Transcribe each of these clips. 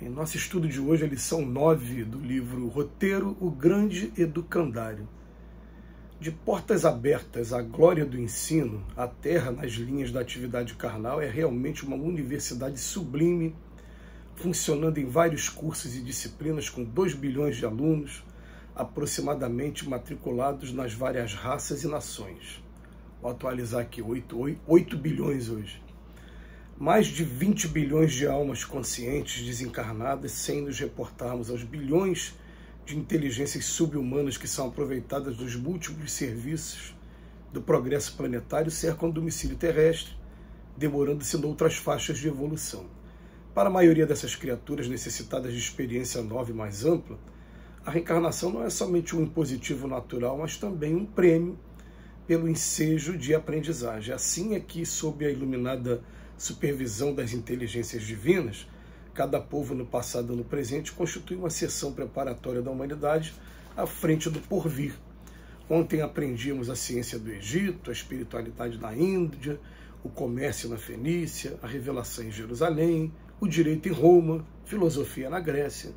Em nosso estudo de hoje, a lição 9 do livro Roteiro, o Grande Educandário. De portas abertas à glória do ensino, a Terra, nas linhas da atividade carnal, é realmente uma universidade sublime, funcionando em vários cursos e disciplinas com 2 bilhões de alunos, aproximadamente matriculados nas várias raças e nações. Vou atualizar aqui, 8 bilhões hoje. Mais de 20 bilhões de almas conscientes desencarnadas, sem nos reportarmos aos bilhões de inteligências subhumanas que são aproveitadas dos múltiplos serviços do progresso planetário, cercam o domicílio terrestre, demorando-se noutras faixas de evolução. Para a maioria dessas criaturas necessitadas de experiência nova e mais ampla, a reencarnação não é somente um impositivo natural, mas também um prêmio pelo ensejo de aprendizagem. Assim é que, sob a iluminada supervisão das inteligências divinas, cada povo no passado e no presente constitui uma seção preparatória da humanidade à frente do porvir. Ontem aprendíamos a ciência do Egito, a espiritualidade na Índia, o comércio na Fenícia, a revelação em Jerusalém, o direito em Roma, filosofia na Grécia.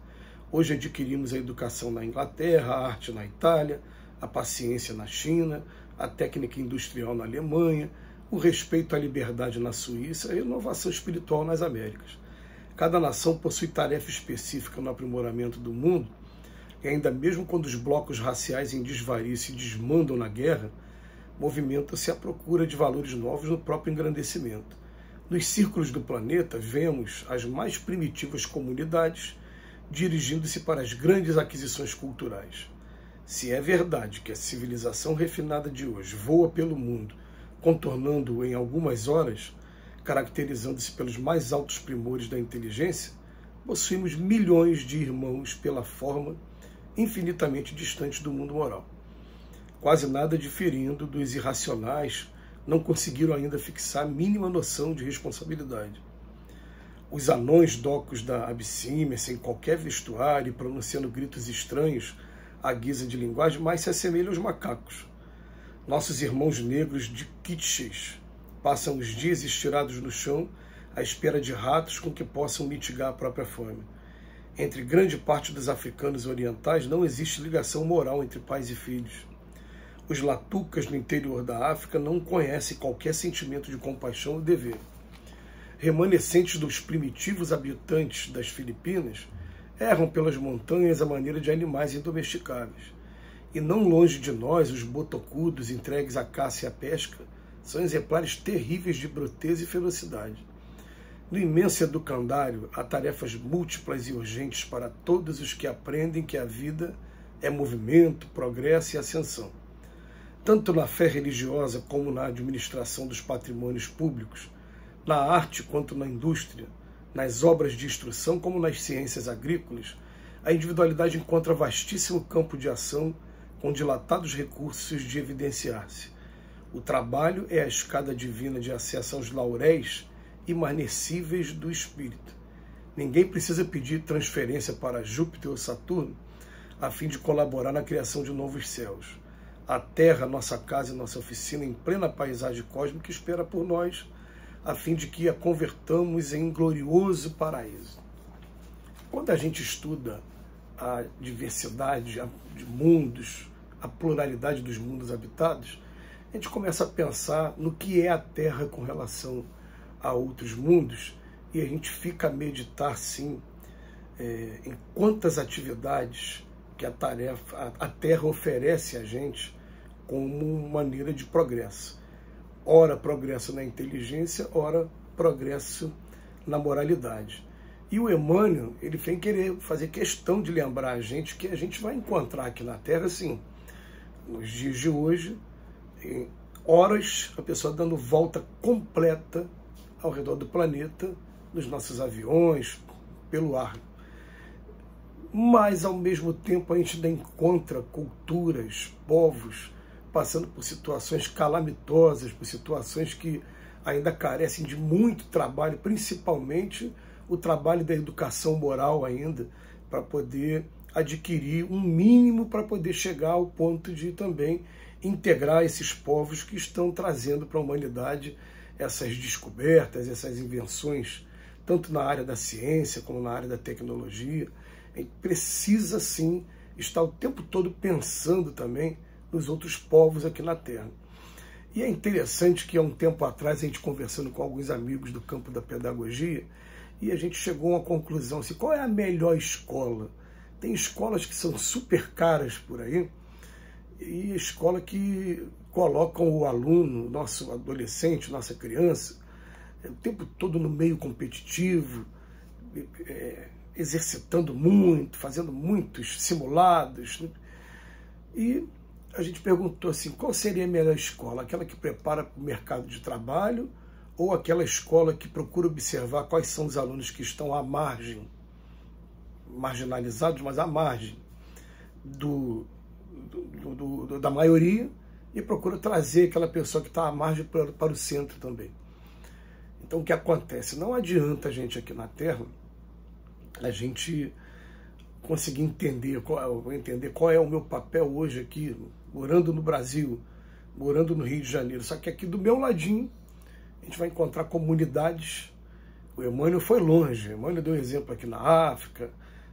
Hoje adquirimos a educação na Inglaterra, a arte na Itália, a paciência na China, a técnica industrial na Alemanha, o respeito à liberdade na Suíça e a inovação espiritual nas Américas. Cada nação possui tarefa específica no aprimoramento do mundo, e ainda mesmo quando os blocos raciais em desvario se desmandam na guerra, movimenta-se à procura de valores novos no próprio engrandecimento. Nos círculos do planeta, vemos as mais primitivas comunidades dirigindo-se para as grandes aquisições culturais. Se é verdade que a civilização refinada de hoje voa pelo mundo, contornando-o em algumas horas, caracterizando-se pelos mais altos primores da inteligência, possuímos milhões de irmãos pela forma infinitamente distantes do mundo moral. Quase nada diferindo dos irracionais, não conseguiram ainda fixar a mínima noção de responsabilidade. Os anões docos da Abissínia, sem qualquer vestuário, pronunciando gritos estranhos à guisa de linguagem, mais se assemelham aos macacos. Nossos irmãos negros de Kitches passam os dias estirados no chão à espera de ratos com que possam mitigar a própria fome. Entre grande parte dos africanos orientais não existe ligação moral entre pais e filhos. Os latucas no interior da África não conhecem qualquer sentimento de compaixão ou dever. Remanescentes dos primitivos habitantes das Filipinas erram pelas montanhas à maneira de animais indomesticáveis. E não longe de nós, os botocudos entregues à caça e à pesca são exemplares terríveis de bruteza e ferocidade. No imenso educandário, há tarefas múltiplas e urgentes para todos os que aprendem que a vida é movimento, progresso e ascensão. Tanto na fé religiosa como na administração dos patrimônios públicos, na arte quanto na indústria, nas obras de instrução como nas ciências agrícolas, a individualidade encontra vastíssimo campo de ação com dilatados recursos de evidenciar-se. O trabalho é a escada divina de acesso aos lauréis imarnescíveis do espírito. Ninguém precisa pedir transferência para Júpiter ou Saturno a fim de colaborar na criação de novos céus. A Terra, nossa casa e nossa oficina, em plena paisagem cósmica, espera por nós, a fim de que a convertamos em glorioso paraíso. Quando a gente estuda a diversidade de mundos, a pluralidade dos mundos habitados, a gente começa a pensar no que é a Terra com relação a outros mundos, e a gente fica a meditar, sim, em quantas atividades que a Terra oferece a gente como maneira de progresso. Ora progresso na inteligência, ora progresso na moralidade. E o Emmanuel, ele vem querer fazer questão de lembrar a gente que a gente vai encontrar aqui na Terra, assim, nos dias de hoje, em horas, a pessoa dando volta completa ao redor do planeta, nos nossos aviões, pelo ar. Mas, ao mesmo tempo, a gente ainda encontra culturas, povos, passando por situações calamitosas, por situações que ainda carecem de muito trabalho, principalmente o trabalho da educação moral ainda, para poder adquirir um mínimo para poder chegar ao ponto de também integrar esses povos que estão trazendo para a humanidade essas descobertas, essas invenções tanto na área da ciência como na área da tecnologia. A gente precisa, sim, estar o tempo todo pensando também nos outros povos aqui na Terra. E é interessante que há um tempo atrás, a gente conversando com alguns amigos do campo da pedagogia, e a gente chegou a uma conclusão, assim, qual é a melhor escola? Tem escolas que são super caras por aí, e escola que colocam o aluno, nosso adolescente, nossa criança, o tempo todo no meio competitivo, exercitando muito, fazendo muitos simulados. E a gente perguntou assim, qual seria a melhor escola? Aquela que prepara para o mercado de trabalho ou aquela escola que procura observar quais são os alunos que estão à margem, marginalizados, mas à margem da maioria, e procura trazer aquela pessoa que está à margem para o centro também. Então o que acontece? Não adianta a gente aqui na Terra, a gente conseguir entender qual é o meu papel hoje aqui, morando no Brasil, morando no Rio de Janeiro. Só que aqui do meu ladinho, a gente vai encontrar comunidades. O Emmanuel foi longe. O Emmanuel deu exemplo aqui na África,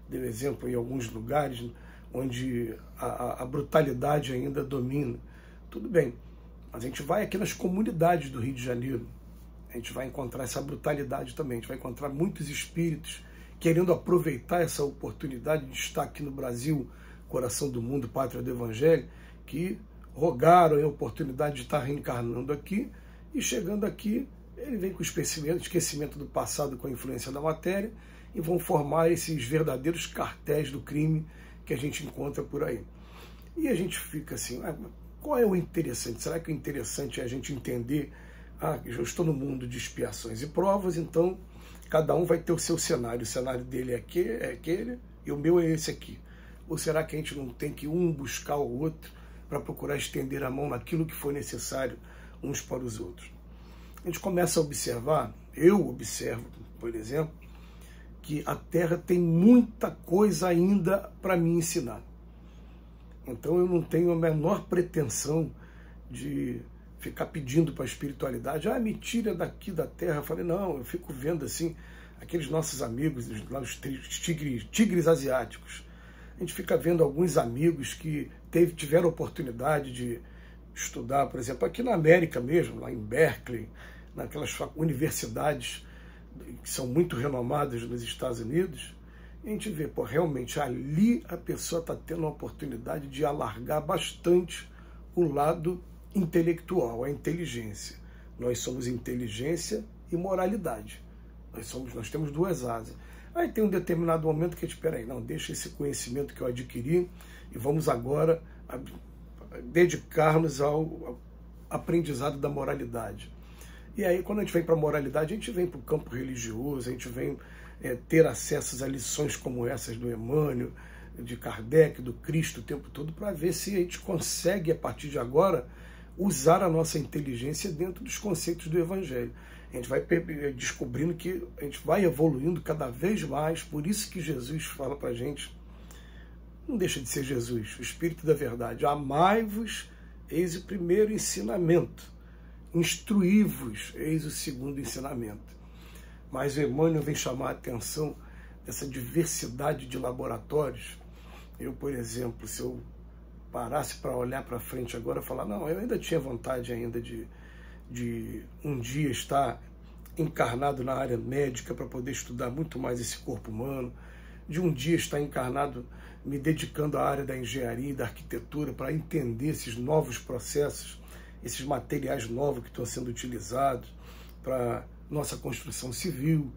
deu exemplo em alguns lugares onde a brutalidade ainda domina. Tudo bem, mas a gente vai aqui nas comunidades do Rio de Janeiro, a gente vai encontrar essa brutalidade também, a gente vai encontrar muitos espíritos querendo aproveitar essa oportunidade de estar aqui no Brasil, coração do mundo, pátria do Evangelho, que rogaram a oportunidade de estar reencarnando aqui, e chegando aqui, ele vem com o esquecimento do passado com a influência da matéria, e vão formar esses verdadeiros cartéis do crime que a gente encontra por aí. E a gente fica assim, qual é o interessante? Será que o interessante é a gente entender, eu estou no mundo de expiações e provas, então cada um vai ter o seu cenário. O cenário dele é aquele e o meu é esse aqui. Ou será que a gente não tem que um buscar o outro para procurar estender a mão naquilo que for necessário uns para os outros? A gente começa a observar, eu observo, por exemplo, que a Terra tem muita coisa ainda para me ensinar. Então eu não tenho a menor pretensão de ficar pedindo para a espiritualidade, me tira daqui da Terra. Eu falei, não, eu fico vendo assim, aqueles nossos amigos, lá os tigres asiáticos. A gente fica vendo alguns amigos que tiveram oportunidade de estudar, por exemplo, aqui na América mesmo, lá em Berkeley, naquelas universidades que são muito renomadas nos Estados Unidos. A gente vê, realmente ali a pessoa está tendo a oportunidade de alargar bastante o lado intelectual, a inteligência. Nós somos inteligência e moralidade. Nós temos duas asas. Aí tem um determinado momento que a gente, peraí, não, deixa esse conhecimento que eu adquiri e vamos agora dedicar-nos ao aprendizado da moralidade. E aí, quando a gente vem para a moralidade, a gente vem para o campo religioso, a gente vem ter acesso a lições como essas do Emmanuel, de Kardec, do Cristo o tempo todo, para ver se a gente consegue, a partir de agora, usar a nossa inteligência dentro dos conceitos do Evangelho. A gente vai descobrindo que a gente vai evoluindo cada vez mais, por isso que Jesus fala para a gente, não deixa de ser Jesus, o Espírito da Verdade, amai-vos, eis o primeiro ensinamento, instruí-vos, eis o segundo ensinamento. Mas o Emmanuel vem chamar a atenção dessa diversidade de laboratórios. Eu, por exemplo, se eu parasse para olhar para frente agora e falar, não, eu ainda tinha vontade ainda de um dia estar encarnado na área médica para poder estudar muito mais esse corpo humano, de um dia estar encarnado me dedicando à área da engenharia e da arquitetura para entender esses novos processos, esses materiais novos que estão sendo utilizados para nossa construção civil.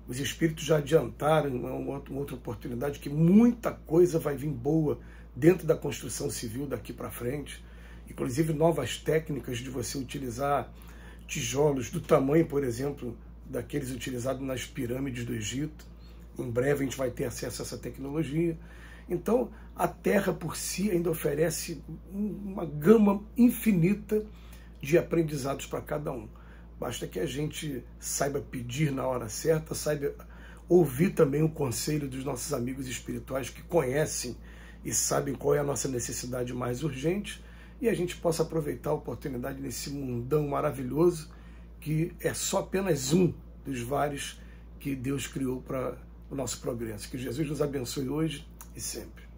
Os espíritos já adiantaram uma outra oportunidade, que muita coisa vai vir boa dentro da construção civil daqui para frente, inclusive novas técnicas de você utilizar tijolos do tamanho, por exemplo, daqueles utilizados nas pirâmides do Egito. Em breve a gente vai ter acesso a essa tecnologia. Então, a Terra por si ainda oferece uma gama infinita de aprendizados para cada um. Basta que a gente saiba pedir na hora certa, saiba ouvir também o conselho dos nossos amigos espirituais que conhecem e sabem qual é a nossa necessidade mais urgente, e a gente possa aproveitar a oportunidade nesse mundão maravilhoso, que é só apenas um dos vários que Deus criou para o nosso progresso. Que Jesus nos abençoe hoje e sempre.